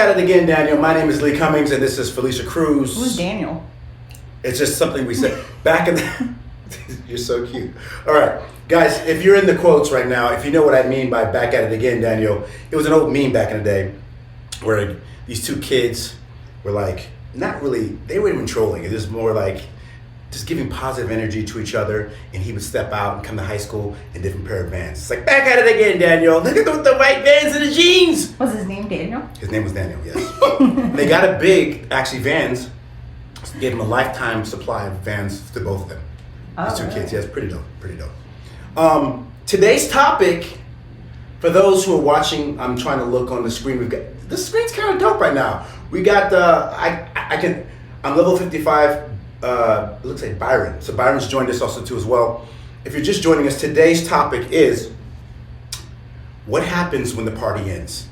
at it again, Daniel. My name is Lee Cummings, and this is Felicia Cruz. Who's Daniel? It's just something we said back in the... You're so cute. All right, guys, if you're in the quotes right now, if you know what I mean by back at it again, Daniel, it was an old meme back in the day where these two kids were like, not really, they weren't even trolling. It was more like just giving positive energy to each other, and he would step out and come to high school in different pair of Vans. It's like, back at it again, Daniel. Look at the white Vans and the jeans. Was his name Daniel? His name was Daniel, yes. They got a big, actually, Vans, gave him a lifetime supply of Vans to both of them. These two kids, yes, pretty dope. Today's topic, for those who are watching, I'm trying to look on the screen. We've got, the screen's kind of dope right now. We got, I'm level 55, it looks like Byron. So Byron's joined us also too as well. If you're just joining us, today's topic is, what happens when the party ends?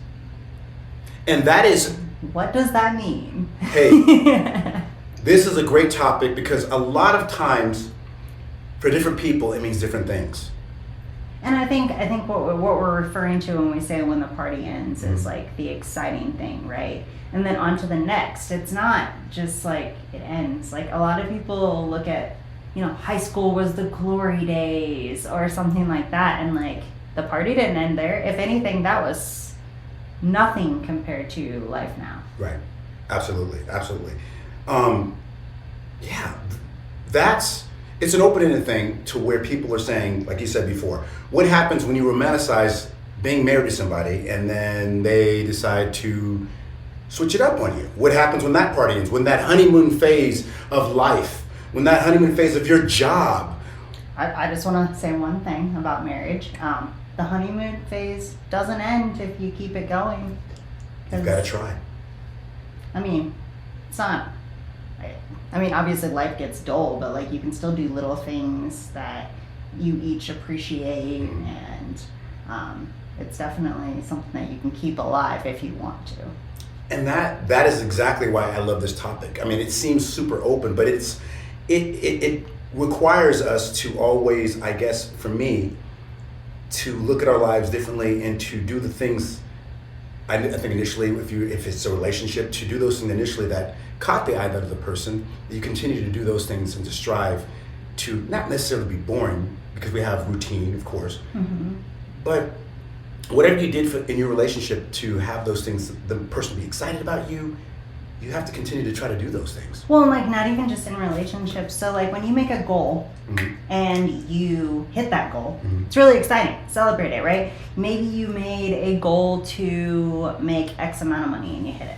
And that is... What does that mean? Hey, this is a great topic because a lot of times, for different people, it means different things. And I think what we're referring to when we say when the party ends is like the exciting thing, right? And then on to the next. It's not just like it ends. Like a lot of people look at, high school was the glory days or something like that, and like the party didn't end there. If anything, that was nothing compared to life now. Right. Absolutely. It's an open-ended thing to where people are saying, like you said before, what happens when you romanticize being married to somebody and then they decide to switch it up on you? What happens when that party ends? When that honeymoon phase of life, when that honeymoon phase of your job? I just want to say one thing about marriage. The honeymoon phase doesn't end if you keep it going. You've got to try. It's not... obviously life gets dull, but like you can still do little things that you each appreciate, and it's definitely something that you can keep alive if you want to. And that is exactly why I love this topic. It seems super open, but it requires us to always, I guess for me, to look at our lives differently and to do the things. I think initially, if it's a relationship, to do those things initially that caught the eye of the person, you continue to do those things and to strive to not necessarily be boring, because we have routine, of course, but whatever you did in your relationship to have those things, the person be excited about you, you have to continue to try to do those things. Well, like not even just in relationships. So like when you make a goal and you hit that goal, it's really exciting. Celebrate it, right? Maybe you made a goal to make X amount of money and you hit it.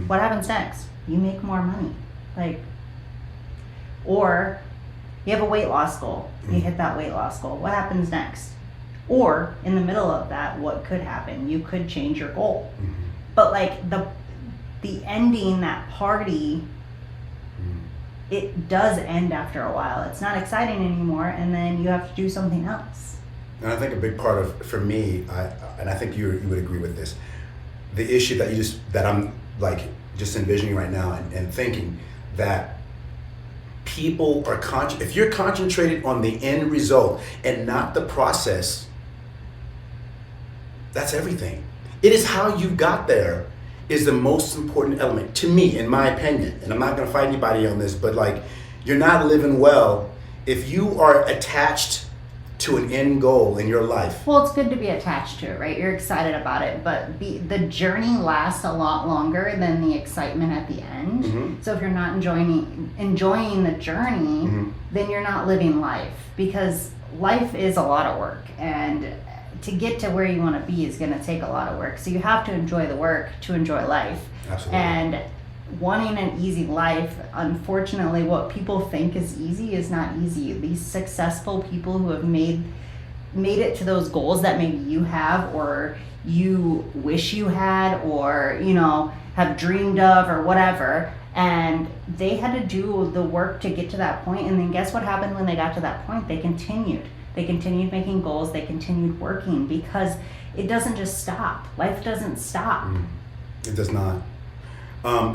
What happens next? You make more money. Or you have a weight loss goal. You hit that weight loss goal. What happens next? Or in the middle of that, what could happen? You could change your goal. But like the ending, that party, it does end after a while. It's not exciting anymore, and then you have to do something else. And I think a big part of, for me, and I think you would agree with this, the issue that I'm like just envisioning right now and thinking that people are if you're concentrated on the end result and not the process, that's everything. It is how you got there is the most important element to me, in my opinion. And I'm not going to fight anybody on this, but like, you're not living well if you are attached to an end goal in your life. Well, it's good to be attached to it, right? You're excited about it, but the journey lasts a lot longer than the excitement at the end. So if you're not enjoying the journey, then you're not living life, because life is a lot of work, and to get to where you want to be is going to take a lot of work. So you have to enjoy the work to enjoy life. Absolutely. And wanting an easy life, unfortunately, what people think is easy is not easy. These successful people who have made it to those goals that maybe you have, or you wish you had, or have dreamed of, or whatever, and they had to do the work to get to that point. And then guess what happened when they got to that point? They continued making goals, they continued working, because it doesn't just stop. Life doesn't stop. It does not.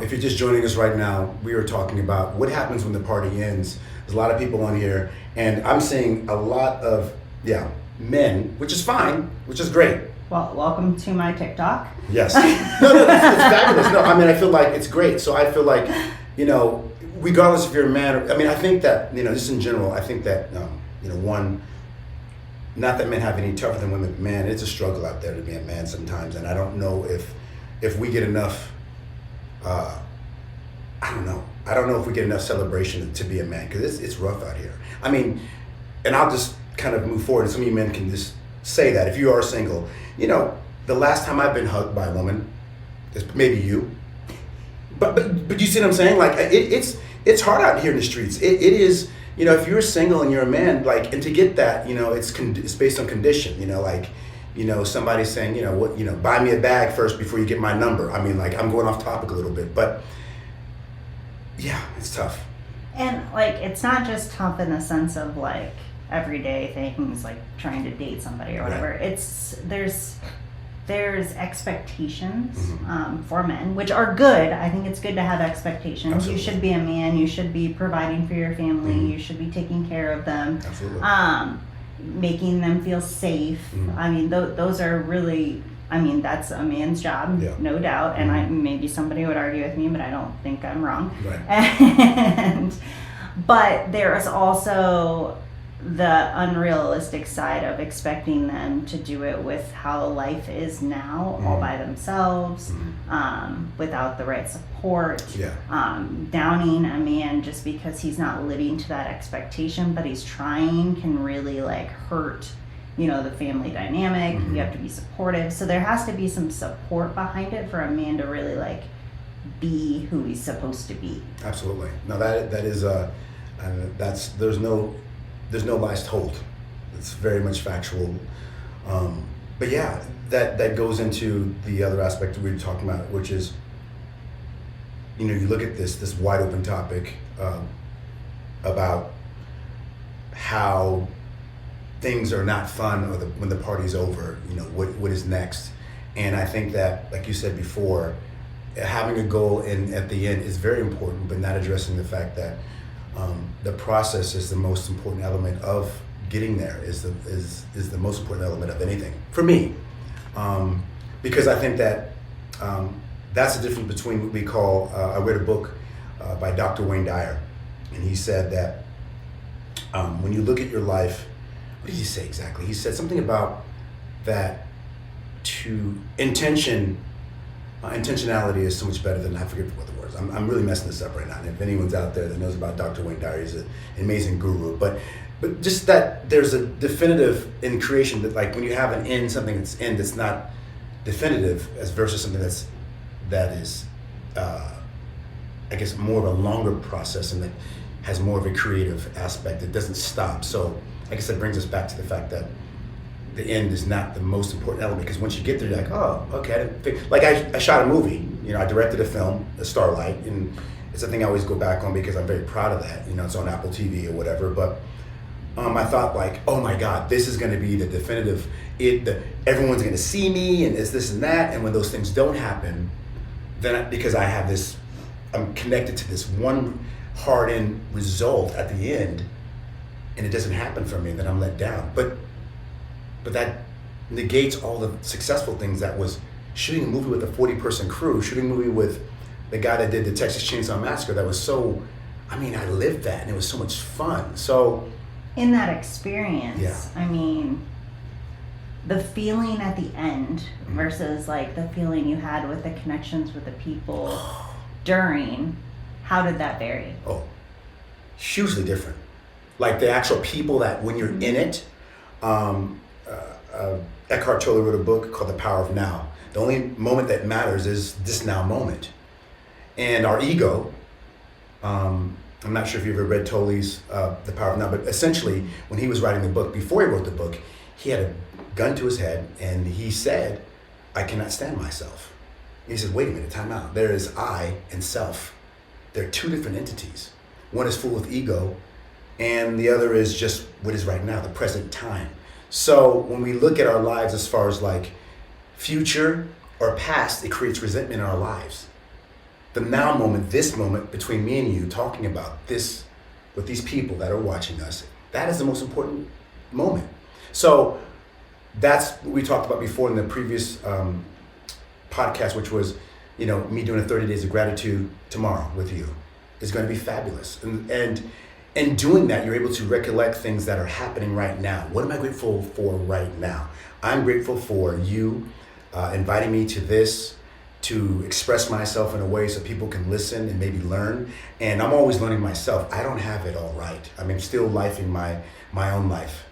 If you're just joining us right now, we are talking about what happens when the party ends. There's a lot of people on here, and I'm seeing a lot of men, which is fine, which is great. Well, welcome to my TikTok. Yes. No, it's fabulous. No, I mean, I feel like it's great. So I feel like, regardless if you're a man, I think that, just in general, I think that, one, not that men have any tougher than women, but man, it's a struggle out there to be a man sometimes. And I don't know if we get enough, I don't know. I don't know if we get enough celebration to be a man, because it's rough out here. I mean, and I'll just kind of move forward, and some of you men can just say that if you are single, the last time I've been hugged by a woman is maybe you. But you see what I'm saying? Like it's hard out here in the streets. It is, if you're single and you're a man, like, and to get that, it's based on condition. Somebody saying, buy me a bag first before you get my number. I mean, like, I'm going off topic a little bit, but yeah, it's tough. And like, it's not just tough in the sense of like everyday things like trying to date somebody or whatever. Right. There's expectations for men, which are good. I think it's good to have expectations. Absolutely. You should be a man. You should be providing for your family. Mm-hmm. You should be taking care of them. Absolutely. Making them feel safe. Mm-hmm. I mean, those are really, that's a man's job, no doubt. And maybe somebody would argue with me, but I don't think I'm wrong. Right. But there is also the unrealistic side of expecting them to do it with how life is now, all by themselves, without the right support, downing a man just because he's not living to that expectation, but he's trying, can really like hurt, the family dynamic. You have to be supportive. So there has to be some support behind it for a man to really like be who he's supposed to be. Absolutely. No, that is there's no lies told. It's very much factual. But yeah, that goes into the other aspect that we were talking about, which is, you look at this wide open topic about how things are not fun, or when the party's over, what is next. And I think that, like you said before, having a goal at the end is very important, but not addressing the fact that the process is the most important element of getting there, is the most important element of anything for me, because I think that that's the difference between what we call. I read a book by Dr. Wayne Dyer, and he said that when you look at your life, what did he say exactly? He said something about that intentionality is so much better than, I forget what the words. I'm really messing this up right now. And if anyone's out there that knows about Dr. Wayne Dyer, he's an amazing guru. But just that there's a definitive in creation, that like when you have an end, something that's not definitive, as versus something that is I guess more of a longer process, and that has more of a creative aspect. It doesn't stop. So I guess that brings us back to the fact that the end is not the most important element, because once you get there, you're like, oh, okay. I didn't think. Like I shot a movie, I directed a film, Starlight, and it's a thing I always go back on because I'm very proud of that. It's on Apple TV or whatever. But I thought like, oh my God, this is going to be the definitive. Everyone's going to see me, and it's this and that. And when those things don't happen, then because I have this, I'm connected to this one hard end result at the end, and it doesn't happen for me, then I'm let down. But that negates all the successful things that was shooting a movie with a 40-person crew, shooting a movie with the guy that did the Texas Chainsaw Massacre. That was so, I lived that, and it was so much fun. So in that experience, the feeling at the end versus like the feeling you had with the connections with the people during, how did that vary? Oh, hugely different. Like the actual people that when you're in it, Eckhart Tolle wrote a book called The Power of Now. The only moment that matters is this now moment. And our ego, I'm not sure if you ever read Tolle's The Power of Now, but essentially when he was writing the book, before he wrote the book, he had a gun to his head, and he said, I cannot stand myself. And he said, wait a minute, time out. There is I and self. They're two different entities. One is full of ego, and the other is just what is right now, the present time. So when we look at our lives as far as like future or past, it creates resentment in our lives. The now moment, this moment between me and you talking about this with these people that are watching us, that is the most important moment. So that's what we talked about before in the previous podcast, which was, me doing a 30 days of gratitude tomorrow with you is going to be fabulous. And doing that, you're able to recollect things that are happening right now. What am I grateful for right now? I'm grateful for you inviting me to this, to express myself in a way so people can listen and maybe learn. And I'm always learning myself. I don't have it all right. I mean, still lifing my own life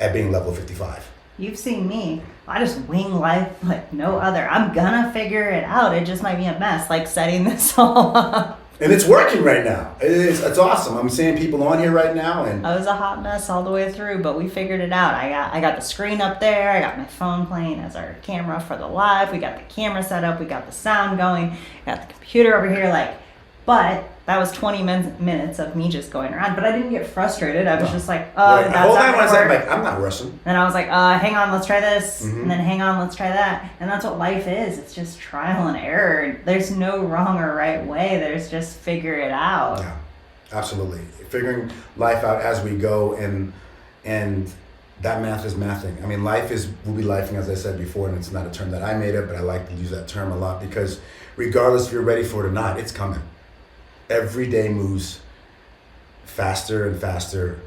at being level 55. You've seen me. I just wing life like no other. I'm gonna figure it out. It just might be a mess, like setting this all up. And it's working right now. It's awesome. I'm seeing people on here right now, and I was a hot mess all the way through, but we figured it out. I got the screen up there. I got my phone playing as our camera for the live. We got the camera set up. We got the sound going. Got the computer over here. But that was 20 minutes of me just going around. But I didn't get frustrated. I was just like, right. that's Hold not on gonna one second. work. Like, I'm not rushing. Then I was like, hang on, let's try this. Mm-hmm. And then hang on, let's try that. And that's what life is. It's just trial and error. There's no wrong or right way. There's just figure it out. Yeah, absolutely. Figuring life out as we go, and that math is mathing. I mean, will be lifing, as I said before, and it's not a term that I made up, but I like to use that term a lot because regardless if you're ready for it or not, it's coming. Every day moves faster and faster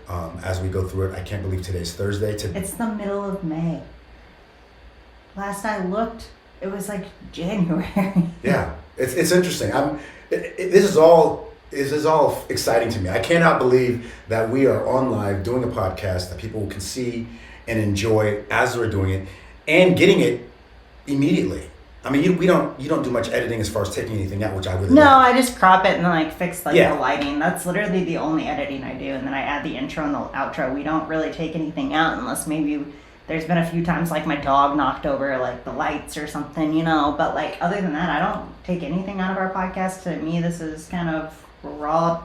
as we go through it. I can't believe today's Thursday. It's the middle of May. Last I looked, it was like January. Yeah, it's interesting. This is all exciting to me. I cannot believe that we are on live doing a podcast that people can see and enjoy as we're doing it and getting it immediately. I mean, you don't do much editing as far as taking anything out, which I really No, like. I just crop it and then fix the Yeah. lighting. That's literally the only editing I do, and then I add the intro and the outro. We don't really take anything out unless maybe there's been a few times my dog knocked over the lights or something, But other than that, I don't take anything out of our podcast. To me, this is kind of raw.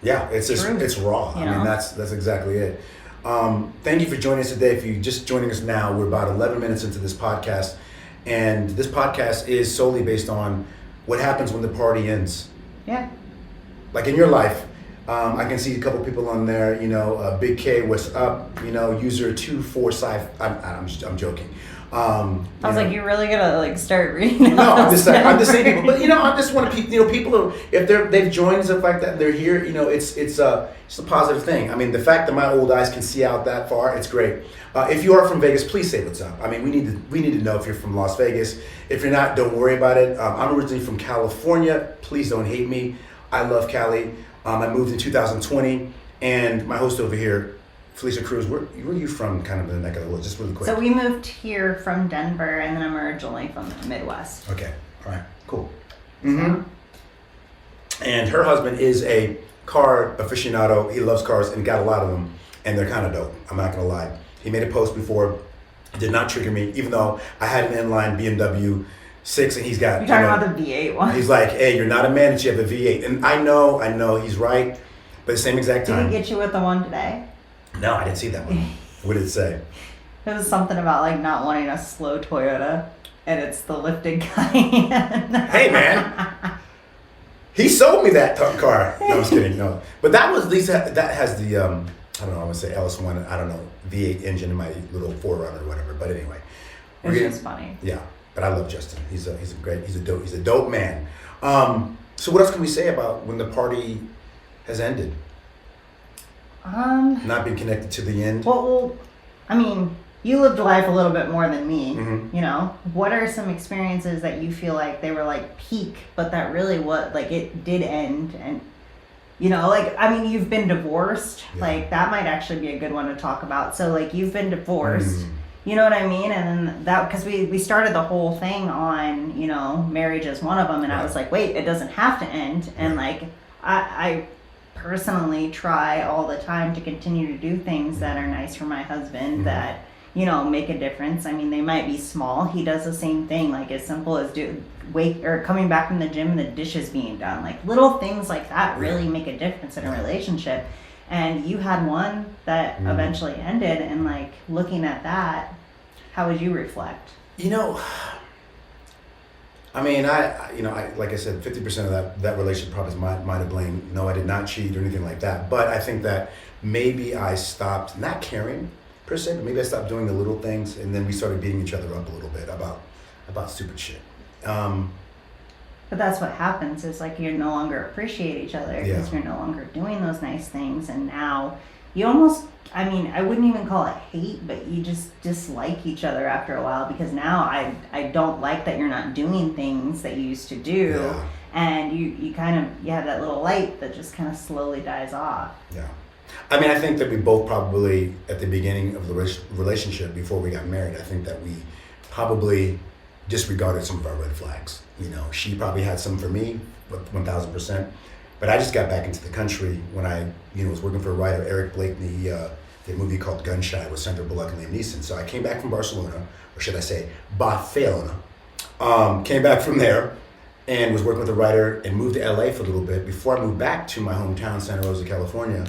Yeah, it's raw. I mean, that's exactly it. Thank you for joining us today. If you're just joining us now, we're about 11 minutes into this podcast. And this podcast is solely based on what happens when the party ends. Yeah. Like in your life, I can see a couple people on there, Big K, what's up, user 245, I'm joking. I was like, you're really gonna start reading? No, I'm just saying people, but I just want to, people are, if they've joined and stuff like that, they're here, it's a positive thing. I mean, the fact that my old eyes can see out that far, it's great. If you are from Vegas, please say what's up. I mean, we need to know if you're from Las Vegas. If you're not, don't worry about it. I'm originally from California. Please don't hate me. I love Cali. I moved in 2020, and my host over here, Fylisha Cruz, where are you from, kind of in the neck of the woods? Just really quick. So we moved here from Denver, and then I'm originally from the Midwest. Okay, all right, cool. Mm-hmm. And her husband is a car aficionado. He loves cars and got a lot of them, and they're kind of dope. I'm not gonna lie. He made a post before. It did not trigger me, even though I had an inline BMW 6, and he's got. You're talking about the V8 one. He's like, hey, you're not a man until you have a V8, and I know, he's right, but at the same exact time. Did he get you with the one today? No, I didn't see that one. What did it say? It was something about not wanting a slow Toyota, and it's the lifted Cayenne. Hey man, he sold me that car. No, I'm just kidding. No, but that was at least that has the I don't know. I would say LS1. I don't know, V8 engine in my little 4Runner or whatever. But anyway, it's just funny. Yeah, but I love Justin. He's a dope man. So what else can we say about when the party has ended? Not being connected to the end. Well, I mean, you lived life a little bit more than me. Mm-hmm. What are some experiences that you feel like they were peak, but that really it did end? And I mean, you've been divorced. Yeah. That might actually be a good one to talk about. So you've been divorced. You know what I mean? And then that, because we started the whole thing on marriage as one of them, and right. I was like, wait, it doesn't have to end. And I personally try all the time to continue to do things that are nice for my husband, that make a difference. I mean, they might be small. He does the same thing, as simple as coming back from the gym and the dishes being done. Little things like that really make a difference in a relationship. And you had one that eventually ended, and looking at that, how would you reflect? I mean, I like I said, 50% of that relationship probably is mine to blame. No, I did not cheat or anything like that. But I think that maybe I stopped not caring, per se, but maybe I stopped doing the little things, and then we started beating each other up a little bit about stupid shit. But that's what happens is like you no longer appreciate each other because you're no longer doing those nice things, and now you almost, I mean, I wouldn't even call it hate, but you just dislike each other after a while because now I don't like that you're not doing things that you used to do, and you kind of, you have that little light that just kind of slowly dies off. Yeah. I mean, I think that we both probably, at the beginning of the relationship, before we got married, I think that we probably disregarded some of our red flags. You know, she probably had some for me, 1,000%. But I just got back into the country when I, was working for a writer, Eric Blakeney, the movie called Gunshot with Sandra Bullock and Liam Neeson. So I came back from Barcelona, or should I say, Barcelona. Came back from there and was working with a writer and moved to LA for a little bit before I moved back to my hometown, Santa Rosa, California.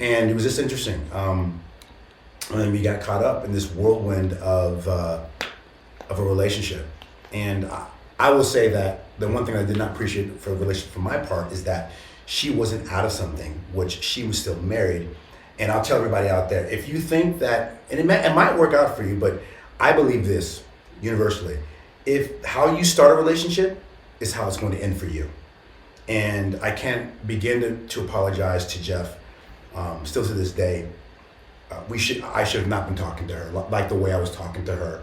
And it was just interesting. And we got caught up in this whirlwind of a relationship. And I will say that the one thing I did not appreciate for a relationship from my part is that she wasn't out of something, which she was still married. And I'll tell everybody out there, if you think that, and it might work out for you, but I believe this universally, if how you start a relationship is how it's going to end for you. And I can't begin to apologize to Jeff, still to this day. I should have not been talking to her like the way I was talking to her.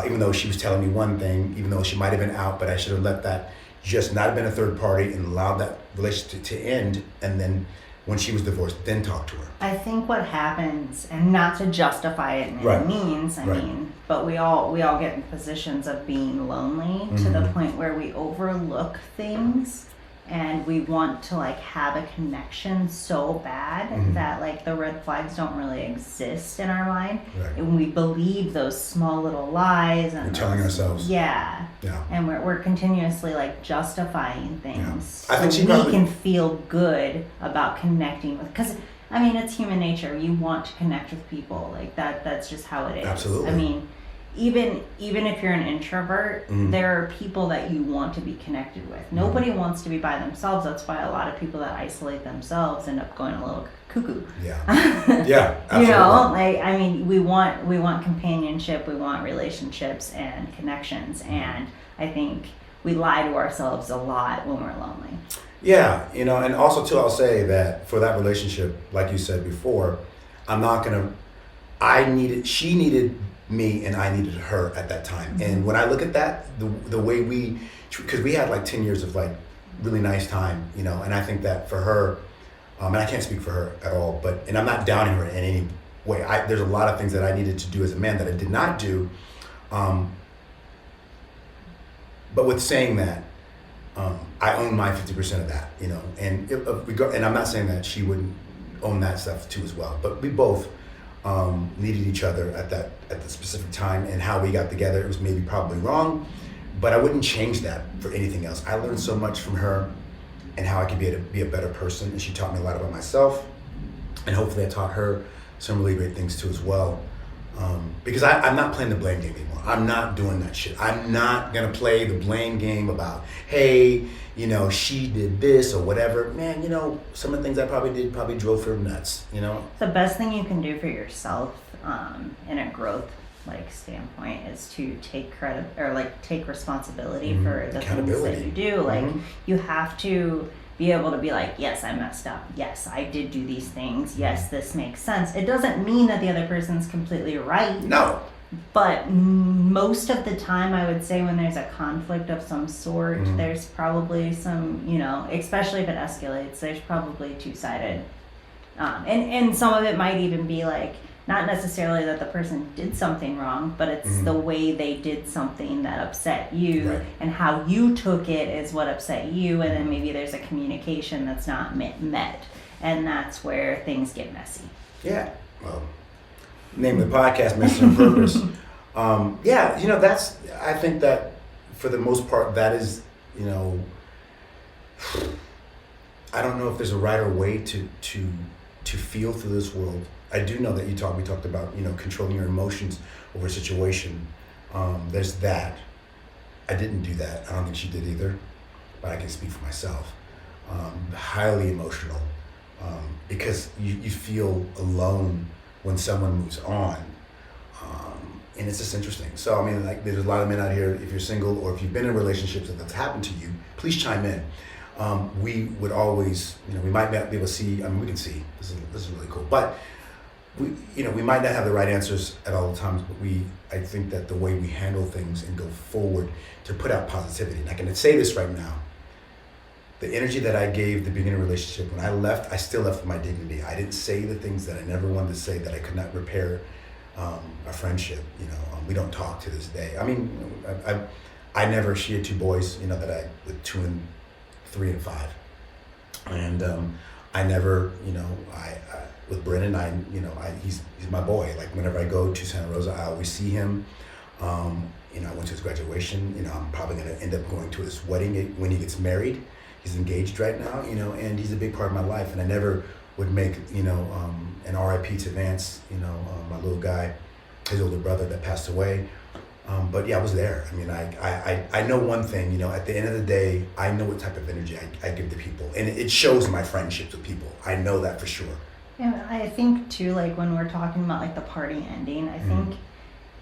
Even though she was telling me one thing, even though she might have been out, but I should have let that just not have been a third party and allowed that relationship to end. And then when she was divorced, then talk to her. I think what happens, and not to justify it in any means, I mean, but we all get in positions of being lonely to the point where we overlook things and we want to like have a connection so bad that like the red flags don't really exist in our mind, and we believe those small little lies and we're telling ourselves and we're continuously like justifying things I think so we can feel good about connecting with, because I mean it's human nature, you want to connect with people, like that's just how it is. Absolutely. I mean, even if you're an introvert, there are people that you want to be connected with. Nobody wants to be by themselves. That's why a lot of people that isolate themselves end up going a little cuckoo. Yeah, absolutely. Like, I mean, we want companionship, we want relationships and connections, and I think we lie to ourselves a lot when we're lonely. Yeah, and also too, I'll say that for that relationship, like you said before, she needed me and I needed her at that time. And when I look at that, the way because we had like 10 years of like really nice time, and I think that for her, and I can't speak for her at all, and I'm not downing her in any way. There's a lot of things that I needed to do as a man that I did not do. But with saying that, I own my 50% of that, and I'm not saying that she wouldn't own that stuff too as well, but we both needed each other at the specific time, and how we got together, it was maybe probably wrong, but I wouldn't change that for anything else. I learned so much from her and how I could be a better person, and she taught me a lot about myself, and hopefully I taught her some really great things too as well. Because I'm not playing the blame game anymore. I'm not doing that shit. I'm not gonna play the blame game about, hey, she did this or whatever. Man, some of the things I probably did probably drove her nuts, The best thing you can do for yourself in a growth standpoint is to take credit or take responsibility for the things that you do. You have to be able to be like, yes, I messed up. Yes, I did do these things. Yes, this makes sense. It doesn't mean that the other person's completely right. No. But most of the time, I would say when there's a conflict of some sort, there's probably some, especially if it escalates, there's probably two-sided. And some of it might even be like, not necessarily that the person did something wrong, but it's the way they did something that upset you, and how you took it is what upset you, and then maybe there's a communication that's not met, and that's where things get messy. Yeah. Well, name of the podcast, Message on Purpose. I think that for the most part, that is, I don't know if there's a right or way to feel through this world. I do know that we talked about, controlling your emotions over a situation. There's that. I didn't do that. I don't think she did either, but I can speak for myself. Highly emotional, because you feel alone when someone moves on. And it's just interesting. So, I mean, like, there's a lot of men out here, if you're single or if you've been in relationships and that's happened to you, please chime in. We would always, we might not be able to see, we can see, this is really cool. But, we might not have the right answers at all times, but I think that the way we handle things and go forward to put out positivity. And I can say this right now. The energy that I gave the beginning of the relationship, when I left, I still left with my dignity. I didn't say the things that I never wanted to say, that I could not repair our friendship. We don't talk to this day. I mean, she had 2 boys, with 2 and 3 and 5. And I never, with Brennan, he's my boy. Like, whenever I go to Santa Rosa, I always see him. I went to his graduation. I'm probably going to end up going to his wedding when he gets married. He's engaged right now, and he's a big part of my life. And I never would make, an RIP to Vance, my little guy, his older brother that passed away. But yeah, I was there. I mean, I know one thing, at the end of the day, I know what type of energy I give to people. And it shows in my friendships with people. I know that for sure. Yeah, I think too, like, when we're talking about like the party ending, I think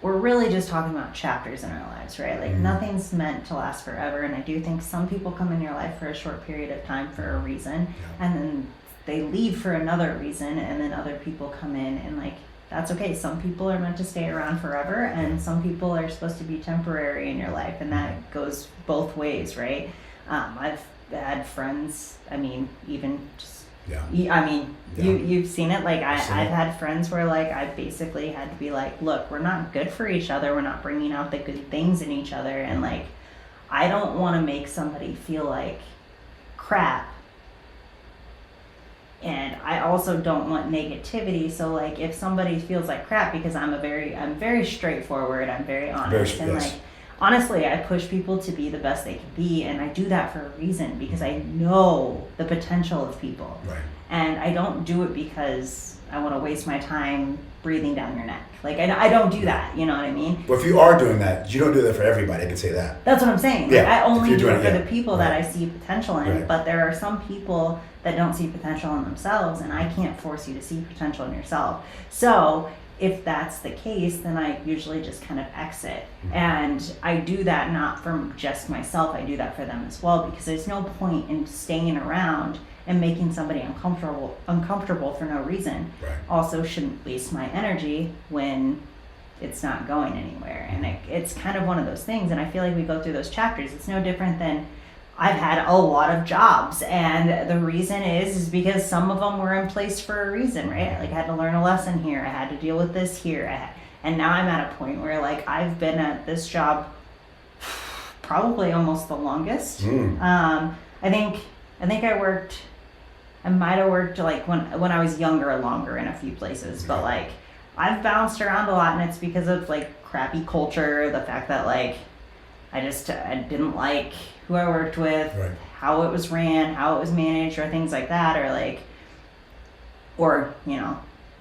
we're really just talking about chapters in our lives, right? Like, nothing's meant to last forever. And I do think some people come in your life for a short period of time for a reason, and then they leave for another reason, and then other people come in, and like, that's okay. Some people are meant to stay around forever, and some people are supposed to be temporary in your life, and that goes both ways, right? I've had friends, even just, you've seen it. Like, I've had friends where, like, I basically had to be like, look, we're not good for each other. We're not bringing out the good things in each other. And, like, I don't want to make somebody feel like crap. And I also don't want negativity. So, like, if somebody feels like crap, because I'm very straightforward, I'm very honest, like, honestly, I push people to be the best they can be, and I do that for a reason, because I know the potential of people. Right. And I don't do it because I want to waste my time breathing down your neck. Like, I don't do that, you know what I mean? Well, if you are doing that, you don't do that for everybody, I can say that. That's what I'm saying. Yeah. Like, I only do it for the people that I see potential in, Right. but there are some people that don't see potential in themselves, and I can't force you to see potential in yourself. So if that's the case, then I usually just kind of exit. And I do that not for just myself, I do that for them as well, because there's no point in staying around and making somebody uncomfortable for no reason. Right. Also, shouldn't waste my energy when it's not going anywhere. And it's kind of one of those things, and I feel like we go through those chapters. It's no different than, I've had a lot of jobs, and the reason is because some of them were in place for a reason, right? Like, I had to learn a lesson here, I had to deal with this here, and now I'm at a point where, like, I've been at this job probably almost the longest. I think I might have worked, like, when I was younger, longer in a few places, but, like, I've bounced around a lot, and it's because of, like, crappy culture, the fact that, like, I didn't like who I worked with, Right. how it was ran, how it was managed, or things like that, or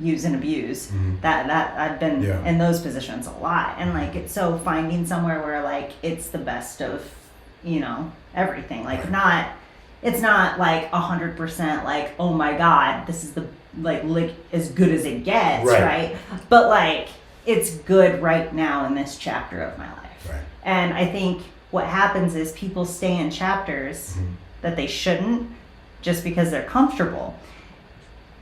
use and abuse. That I've been in those positions a lot, and like, so finding somewhere where, like, it's the best of everything, like, Right. it's not like 100% like, oh my god, this is the like as good as it gets, right? But, like, it's good right now in this chapter of my life. Right. And I think what happens is people stay in chapters that they shouldn't, just because they're comfortable.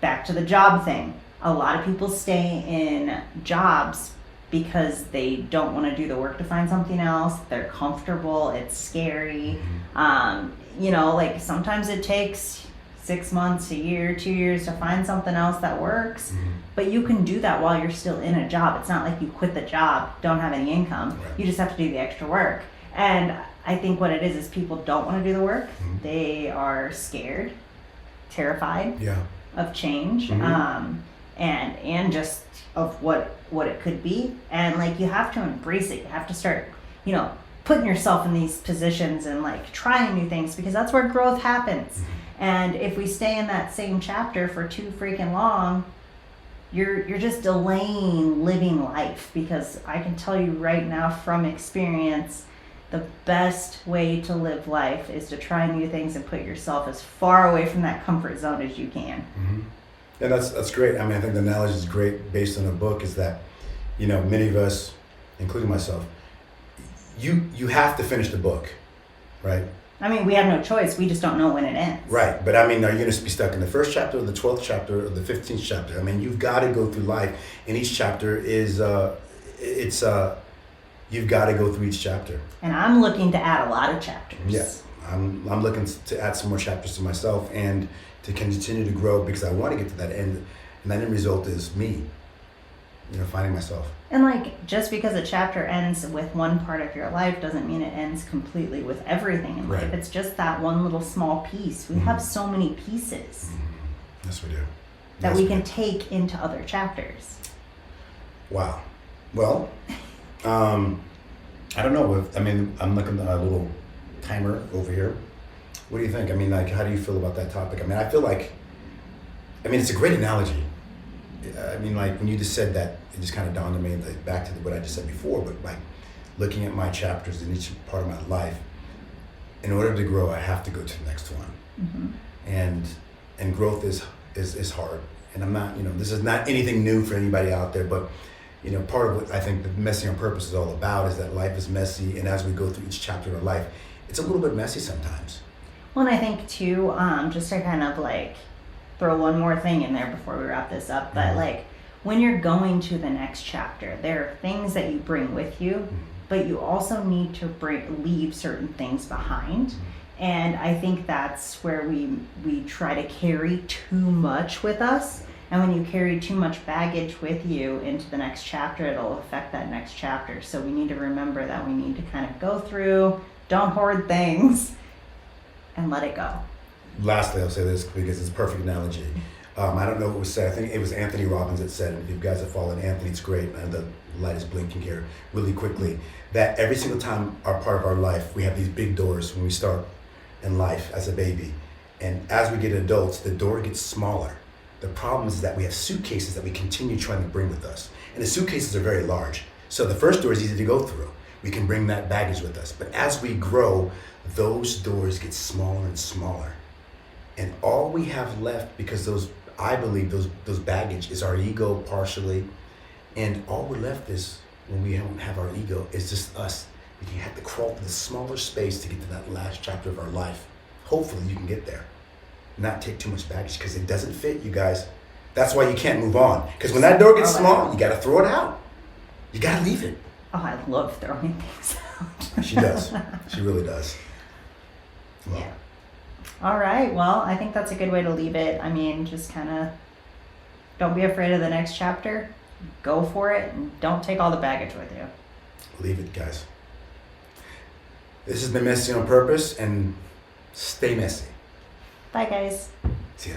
Back to the job thing. A lot of people stay in jobs because they don't want to do the work to find something else. They're comfortable. It's scary. Like, sometimes it takes 6 months, a year, 2 years to find something else that works. But you can do that while you're still in a job. It's not like you quit the job, don't have any income. Right. You just have to do the extra work. And I think what it is people don't want to do the work. They are scared, terrified of change, and just of what it could be. And, like, you have to embrace it. You have to start, putting yourself in these positions and, like, trying new things, because that's where growth happens. And if we stay in that same chapter for too freaking long, you're just delaying living life. Because I can tell you right now from experience, the best way to live life is to try new things and put yourself as far away from that comfort zone as you can. And that's great. I mean, I think the analogy is great based on a book. Is that, many of us, including myself, you have to finish the book, right? I mean, we have no choice. We just don't know when it ends. Right, but I mean, are you going to be stuck in the first chapter, or the 12th chapter, or the 15th chapter? I mean, you've got to go through life, and each chapter is you've got to go through each chapter. And I'm looking to add a lot of chapters. Yeah, I'm looking to add some more chapters to myself and to continue to grow because I want to get to that end, and that end result is me, finding myself. And like, just because a chapter ends with one part of your life doesn't mean it ends completely with everything in life. Right. It's just that one little small piece. We have so many pieces Yes, we do. that Yes, we can take into other chapters. Wow. Well, I don't know. I'm looking at a little timer over here. What do you think? I mean, like, how do you feel about that topic? I mean, I feel like, it's a great analogy. I mean, like, when you just said that, it just kind of dawned on me, like, back to what I just said before, but like, looking at my chapters in each part of my life, in order to grow, I have to go to the next one. Mm-hmm. And growth is hard. And I'm not, this is not anything new for anybody out there, but, part of what I think the Messy on Purpose is all about is that life is messy, and as we go through each chapter of our life, it's a little bit messy sometimes. Well, and I think too, just to kind of like throw one more thing in there before we wrap this up, but like when you're going to the next chapter, there are things that you bring with you, but you also need to leave certain things behind. And I think that's where we try to carry too much with us. And when you carry too much baggage with you into the next chapter, it'll affect that next chapter. So we need to remember that we need to kind of go through, don't hoard things, and let it go. Lastly, I'll say this because it's a perfect analogy. I don't know what was said. I think it was Anthony Robbins that said, if you guys have followed Anthony, it's great. And the light is blinking here really quickly. That every single time our part of our life, we have these big doors when we start in life as a baby. And as we get adults, the door gets smaller. The problem is that we have suitcases that we continue trying to bring with us. And the suitcases are very large. So the first door is easy to go through. We can bring that baggage with us. But as we grow, those doors get smaller and smaller. And all we have left, because I believe those baggage is our ego partially. And all we're left is, when we don't have our ego, is just us. We have to crawl to the smaller space to get to that last chapter of our life. Hopefully you can get there. Not take too much baggage because it doesn't fit, you guys. That's why you can't move on. Because when that door gets small, you got to throw it out. You got to leave it. Oh, I love throwing things out. She does. She really does. Well, yeah. All right. Well, I think that's a good way to leave it. I mean, just kind of don't be afraid of the next chapter. Go for it, and don't take all the baggage with you. Leave it, guys. This has been Messy on Purpose, and stay messy. Bye, guys. See ya.